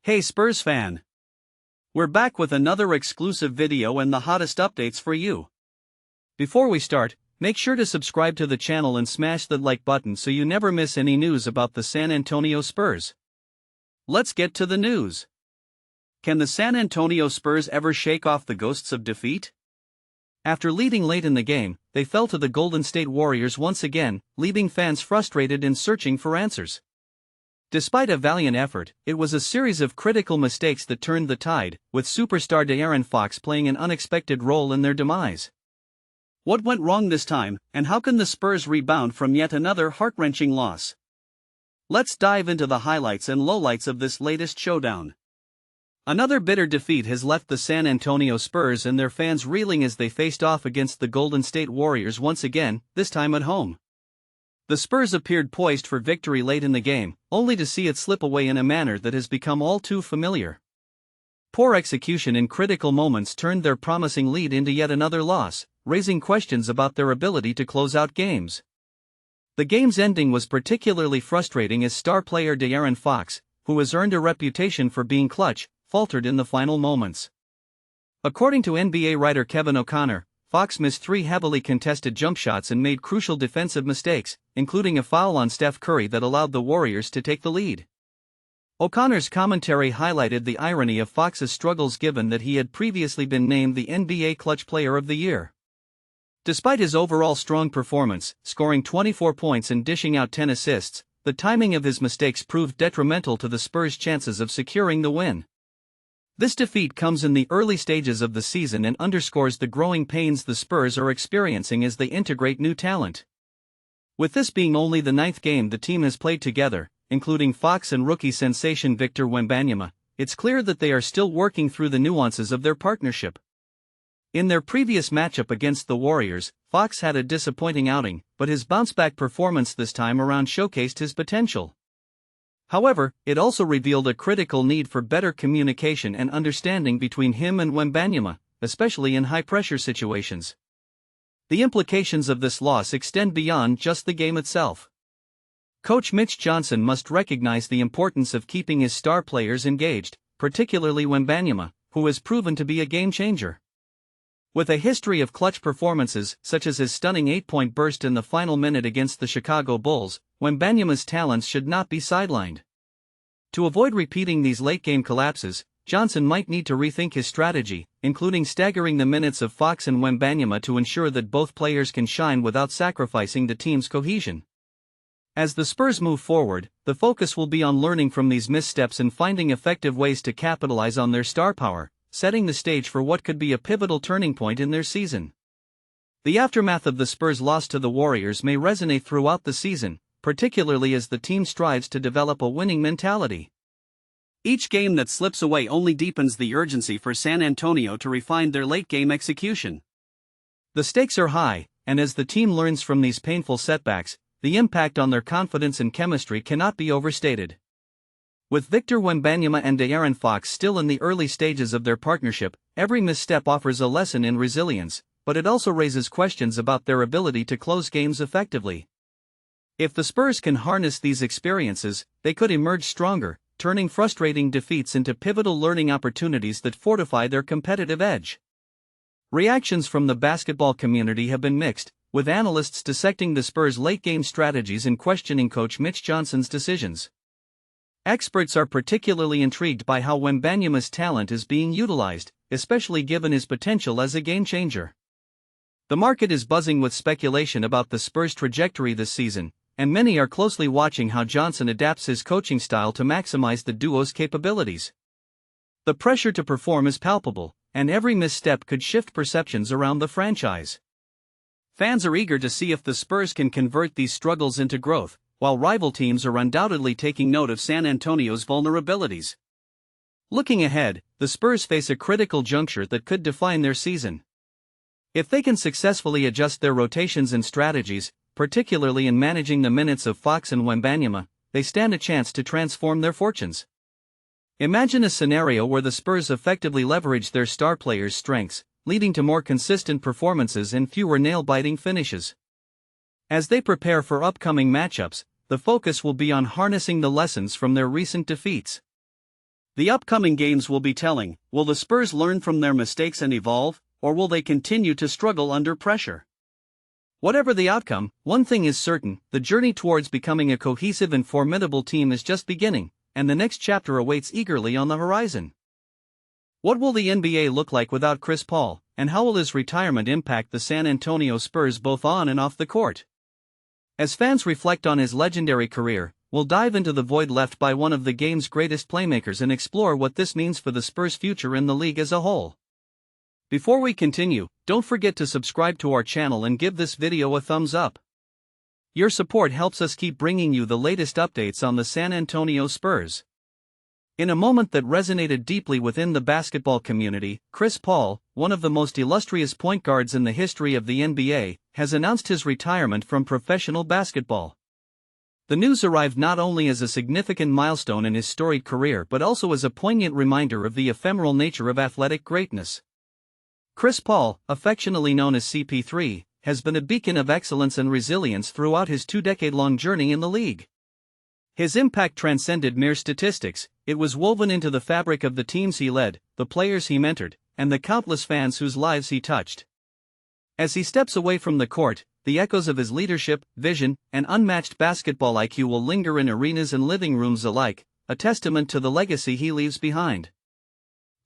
Hey Spurs fan! We're back with another exclusive video and the hottest updates for you. Before we start, make sure to subscribe to the channel and smash the like button so you never miss any news about the San Antonio Spurs. Let's get to the news. Can the San Antonio Spurs ever shake off the ghosts of defeat? After leading late in the game, they fell to the Golden State Warriors once again, leaving fans frustrated and searching for answers. Despite a valiant effort, it was a series of critical mistakes that turned the tide, with superstar De'Aaron Fox playing an unexpected role in their demise. What went wrong this time, and how can the Spurs rebound from yet another heart-wrenching loss? Let's dive into the highlights and lowlights of this latest showdown. Another bitter defeat has left the San Antonio Spurs and their fans reeling as they faced off against the Golden State Warriors once again, this time at home. The Spurs appeared poised for victory late in the game, only to see it slip away in a manner that has become all too familiar. Poor execution in critical moments turned their promising lead into yet another loss, raising questions about their ability to close out games. The game's ending was particularly frustrating as star player De'Aaron Fox, who has earned a reputation for being clutch, faltered in the final moments. According to NBA writer Kevin O'Connor, Fox missed 3 heavily contested jump shots and made crucial defensive mistakes, including a foul on Steph Curry that allowed the Warriors to take the lead. O'Connor's commentary highlighted the irony of Fox's struggles given that he had previously been named the NBA Clutch Player of the Year. Despite his overall strong performance, scoring 24 points and dishing out 10 assists, the timing of his mistakes proved detrimental to the Spurs' chances of securing the win. This defeat comes in the early stages of the season and underscores the growing pains the Spurs are experiencing as they integrate new talent. With this being only the 9th game the team has played together, including Fox and rookie sensation Victor Wembanyama, it's clear that they are still working through the nuances of their partnership. In their previous matchup against the Warriors, Fox had a disappointing outing, but his bounce-back performance this time around showcased his potential. However, it also revealed a critical need for better communication and understanding between him and Wembanyama, especially in high-pressure situations. The implications of this loss extend beyond just the game itself. Coach Mitch Johnson must recognize the importance of keeping his star players engaged, particularly Wembanyama, who has proven to be a game-changer. With a history of clutch performances, such as his stunning 8-point burst in the final minute against the Chicago Bulls, Wembanyama's talents should not be sidelined. To avoid repeating these late-game collapses, Johnson might need to rethink his strategy, including staggering the minutes of Fox and Wembanyama to ensure that both players can shine without sacrificing the team's cohesion. As the Spurs move forward, the focus will be on learning from these missteps and finding effective ways to capitalize on their star power, setting the stage for what could be a pivotal turning point in their season. The aftermath of the Spurs' loss to the Warriors may resonate throughout the season, particularly as the team strives to develop a winning mentality. Each game that slips away only deepens the urgency for San Antonio to refine their late-game execution. The stakes are high, and as the team learns from these painful setbacks, the impact on their confidence and chemistry cannot be overstated. With Victor Wembanyama and De'Aaron Fox still in the early stages of their partnership, every misstep offers a lesson in resilience, but it also raises questions about their ability to close games effectively. If the Spurs can harness these experiences, they could emerge stronger, turning frustrating defeats into pivotal learning opportunities that fortify their competitive edge. Reactions from the basketball community have been mixed, with analysts dissecting the Spurs' late-game strategies and questioning coach Mitch Johnson's decisions. Experts are particularly intrigued by how Wembanyama's talent is being utilized, especially given his potential as a game-changer. The market is buzzing with speculation about the Spurs' trajectory this season, and many are closely watching how Johnson adapts his coaching style to maximize the duo's capabilities. The pressure to perform is palpable, and every misstep could shift perceptions around the franchise. Fans are eager to see if the Spurs can convert these struggles into growth, while rival teams are undoubtedly taking note of San Antonio's vulnerabilities. Looking ahead, the Spurs face a critical juncture that could define their season. If they can successfully adjust their rotations and strategies, particularly in managing the minutes of Fox and Wembanyama, they stand a chance to transform their fortunes. Imagine a scenario where the Spurs effectively leverage their star players' strengths, leading to more consistent performances and fewer nail-biting finishes. As they prepare for upcoming matchups, the focus will be on harnessing the lessons from their recent defeats. The upcoming games will be telling. Will the Spurs learn from their mistakes and evolve, or will they continue to struggle under pressure? Whatever the outcome, one thing is certain: the journey towards becoming a cohesive and formidable team is just beginning, and the next chapter awaits eagerly on the horizon. What will the NBA look like without Chris Paul, and how will his retirement impact the San Antonio Spurs both on and off the court? As fans reflect on his legendary career, we'll dive into the void left by one of the game's greatest playmakers and explore what this means for the Spurs' future in the league as a whole. Before we continue, don't forget to subscribe to our channel and give this video a thumbs up. Your support helps us keep bringing you the latest updates on the San Antonio Spurs. In a moment that resonated deeply within the basketball community, Chris Paul, one of the most illustrious point guards in the history of the NBA, has announced his retirement from professional basketball. The news arrived not only as a significant milestone in his storied career but also as a poignant reminder of the ephemeral nature of athletic greatness. Chris Paul, affectionately known as CP3, has been a beacon of excellence and resilience throughout his two-decade-long journey in the league. His impact transcended mere statistics; it was woven into the fabric of the teams he led, the players he mentored, and the countless fans whose lives he touched. As he steps away from the court, the echoes of his leadership, vision, and unmatched basketball IQ will linger in arenas and living rooms alike, a testament to the legacy he leaves behind.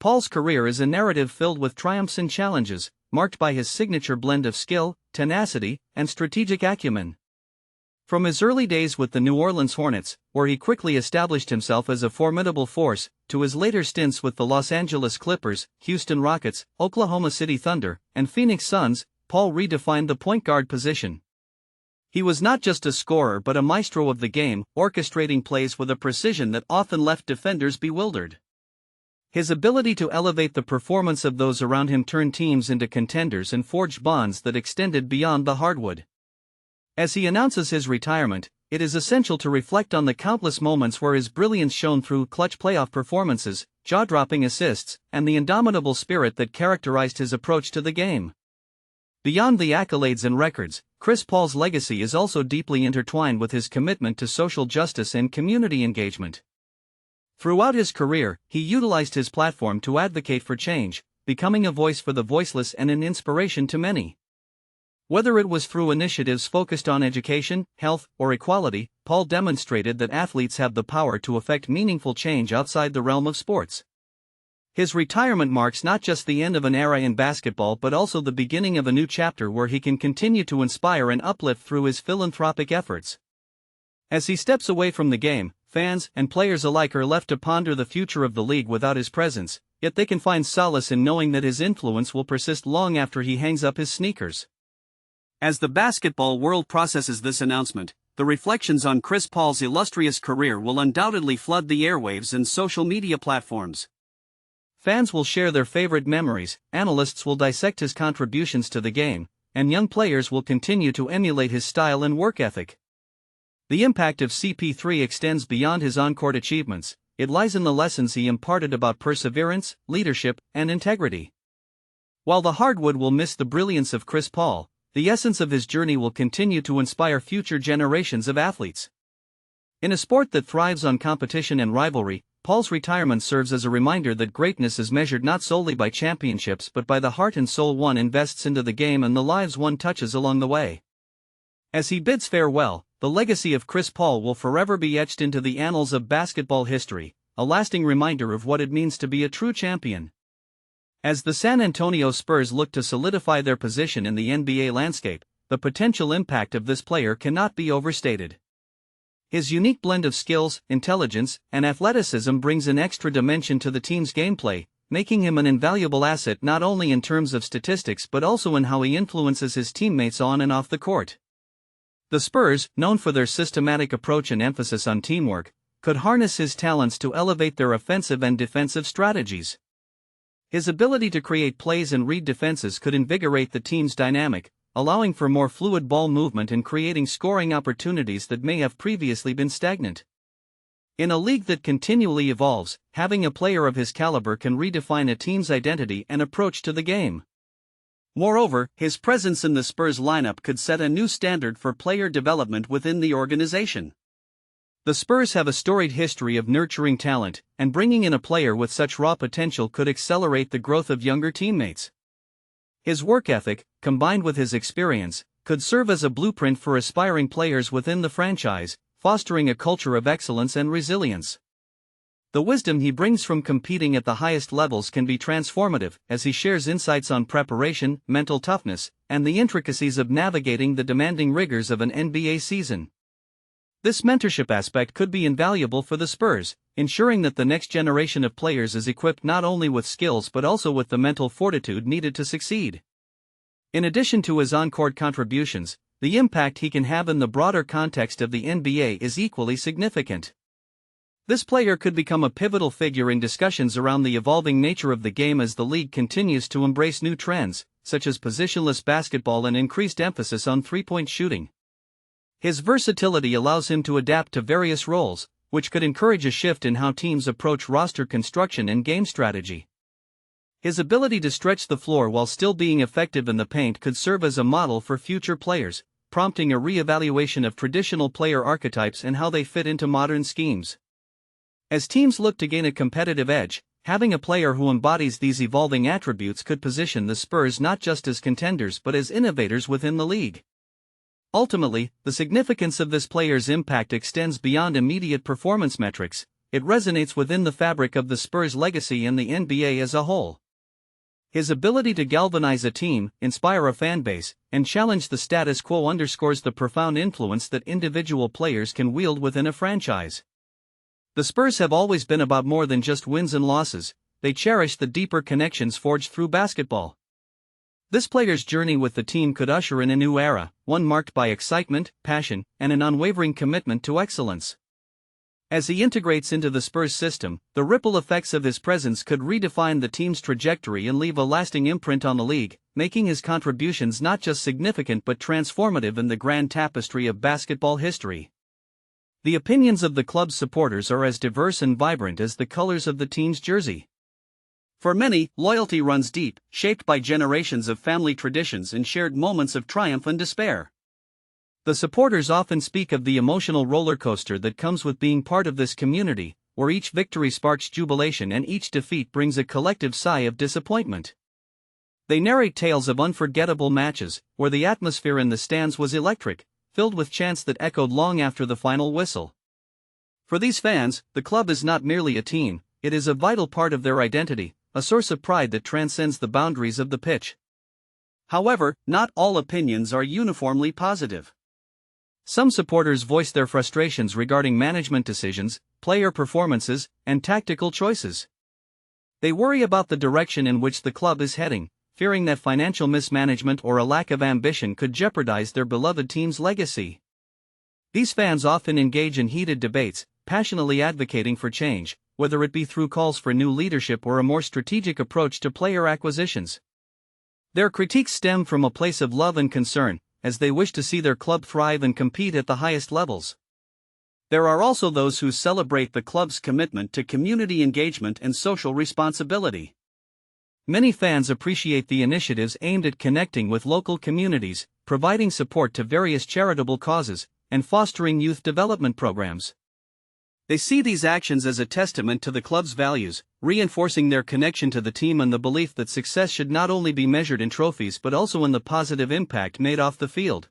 Paul's career is a narrative filled with triumphs and challenges, marked by his signature blend of skill, tenacity, and strategic acumen. From his early days with the New Orleans Hornets, where he quickly established himself as a formidable force, to his later stints with the Los Angeles Clippers, Houston Rockets, Oklahoma City Thunder, and Phoenix Suns, Paul redefined the point guard position. He was not just a scorer but a maestro of the game, orchestrating plays with a precision that often left defenders bewildered. His ability to elevate the performance of those around him turned teams into contenders and forged bonds that extended beyond the hardwood. As he announces his retirement, it is essential to reflect on the countless moments where his brilliance shone through: clutch playoff performances, jaw-dropping assists, and the indomitable spirit that characterized his approach to the game. Beyond the accolades and records, Chris Paul's legacy is also deeply intertwined with his commitment to social justice and community engagement. Throughout his career, he utilized his platform to advocate for change, becoming a voice for the voiceless and an inspiration to many. Whether it was through initiatives focused on education, health, or equality, Paul demonstrated that athletes have the power to effect meaningful change outside the realm of sports. His retirement marks not just the end of an era in basketball but also the beginning of a new chapter where he can continue to inspire and uplift through his philanthropic efforts. As he steps away from the game, fans and players alike are left to ponder the future of the league without his presence, yet they can find solace in knowing that his influence will persist long after he hangs up his sneakers. As the basketball world processes this announcement, the reflections on Chris Paul's illustrious career will undoubtedly flood the airwaves and social media platforms. Fans will share their favorite memories, analysts will dissect his contributions to the game, and young players will continue to emulate his style and work ethic. The impact of CP3 extends beyond his on-court achievements; it lies in the lessons he imparted about perseverance, leadership, and integrity. While the hardwood will miss the brilliance of Chris Paul, the essence of his journey will continue to inspire future generations of athletes. In a sport that thrives on competition and rivalry, Paul's retirement serves as a reminder that greatness is measured not solely by championships but by the heart and soul one invests into the game and the lives one touches along the way. As he bids farewell, the legacy of Chris Paul will forever be etched into the annals of basketball history, a lasting reminder of what it means to be a true champion. As the San Antonio Spurs look to solidify their position in the NBA landscape, the potential impact of this player cannot be overstated. His unique blend of skills, intelligence, and athleticism brings an extra dimension to the team's gameplay, making him an invaluable asset not only in terms of statistics but also in how he influences his teammates on and off the court. The Spurs, known for their systematic approach and emphasis on teamwork, could harness his talents to elevate their offensive and defensive strategies. His ability to create plays and read defenses could invigorate the team's dynamic, allowing for more fluid ball movement and creating scoring opportunities that may have previously been stagnant. In a league that continually evolves, having a player of his caliber can redefine a team's identity and approach to the game. Moreover, his presence in the Spurs lineup could set a new standard for player development within the organization. The Spurs have a storied history of nurturing talent, and bringing in a player with such raw potential could accelerate the growth of younger teammates. His work ethic, combined with his experience, could serve as a blueprint for aspiring players within the franchise, fostering a culture of excellence and resilience. The wisdom he brings from competing at the highest levels can be transformative, as he shares insights on preparation, mental toughness, and the intricacies of navigating the demanding rigors of an NBA season. This mentorship aspect could be invaluable for the Spurs, ensuring that the next generation of players is equipped not only with skills but also with the mental fortitude needed to succeed. In addition to his on-court contributions, the impact he can have in the broader context of the NBA is equally significant. This player could become a pivotal figure in discussions around the evolving nature of the game as the league continues to embrace new trends, such as positionless basketball and increased emphasis on three-point shooting. His versatility allows him to adapt to various roles, which could encourage a shift in how teams approach roster construction and game strategy. His ability to stretch the floor while still being effective in the paint could serve as a model for future players, prompting a re-evaluation of traditional player archetypes and how they fit into modern schemes. As teams look to gain a competitive edge, having a player who embodies these evolving attributes could position the Spurs not just as contenders but as innovators within the league. Ultimately, the significance of this player's impact extends beyond immediate performance metrics. It resonates within the fabric of the Spurs' legacy and the NBA as a whole. His ability to galvanize a team, inspire a fanbase, and challenge the status quo underscores the profound influence that individual players can wield within a franchise. The Spurs have always been about more than just wins and losses. They cherish the deeper connections forged through basketball. This player's journey with the team could usher in a new era, one marked by excitement, passion, and an unwavering commitment to excellence. As he integrates into the Spurs system, the ripple effects of his presence could redefine the team's trajectory and leave a lasting imprint on the league, making his contributions not just significant but transformative in the grand tapestry of basketball history. The opinions of the club's supporters are as diverse and vibrant as the colors of the team's jersey. For many, loyalty runs deep, shaped by generations of family traditions and shared moments of triumph and despair. The supporters often speak of the emotional roller coaster that comes with being part of this community, where each victory sparks jubilation and each defeat brings a collective sigh of disappointment. They narrate tales of unforgettable matches, where the atmosphere in the stands was electric, filled with chants that echoed long after the final whistle. For these fans, the club is not merely a team, it is a vital part of their identity, a source of pride that transcends the boundaries of the pitch. However, not all opinions are uniformly positive. Some supporters voice their frustrations regarding management decisions, player performances, and tactical choices. They worry about the direction in which the club is heading, fearing that financial mismanagement or a lack of ambition could jeopardize their beloved team's legacy. These fans often engage in heated debates, passionately advocating for change, whether it be through calls for new leadership or a more strategic approach to player acquisitions. Their critiques stem from a place of love and concern, as they wish to see their club thrive and compete at the highest levels. There are also those who celebrate the club's commitment to community engagement and social responsibility. Many fans appreciate the initiatives aimed at connecting with local communities, providing support to various charitable causes, and fostering youth development programs. They see these actions as a testament to the club's values, reinforcing their connection to the team and the belief that success should not only be measured in trophies but also in the positive impact made off the field.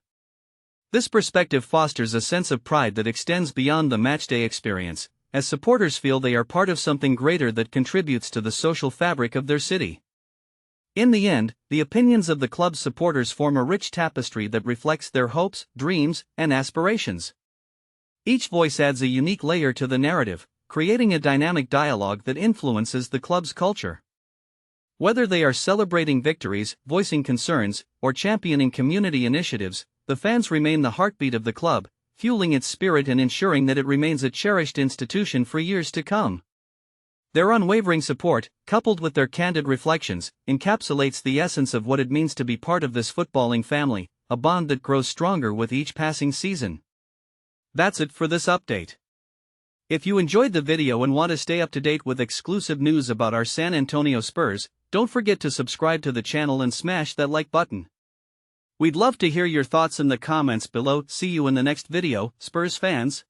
This perspective fosters a sense of pride that extends beyond the matchday experience, as supporters feel they are part of something greater that contributes to the social fabric of their city. In the end, the opinions of the club's supporters form a rich tapestry that reflects their hopes, dreams, and aspirations. Each voice adds a unique layer to the narrative, creating a dynamic dialogue that influences the club's culture. Whether they are celebrating victories, voicing concerns, or championing community initiatives, the fans remain the heartbeat of the club, fueling its spirit and ensuring that it remains a cherished institution for years to come. Their unwavering support, coupled with their candid reflections, encapsulates the essence of what it means to be part of this footballing family, a bond that grows stronger with each passing season. That's it for this update. If you enjoyed the video and want to stay up to date with exclusive news about our San Antonio Spurs, don't forget to subscribe to the channel and smash that like button. We'd love to hear your thoughts in the comments below. See you in the next video, Spurs fans.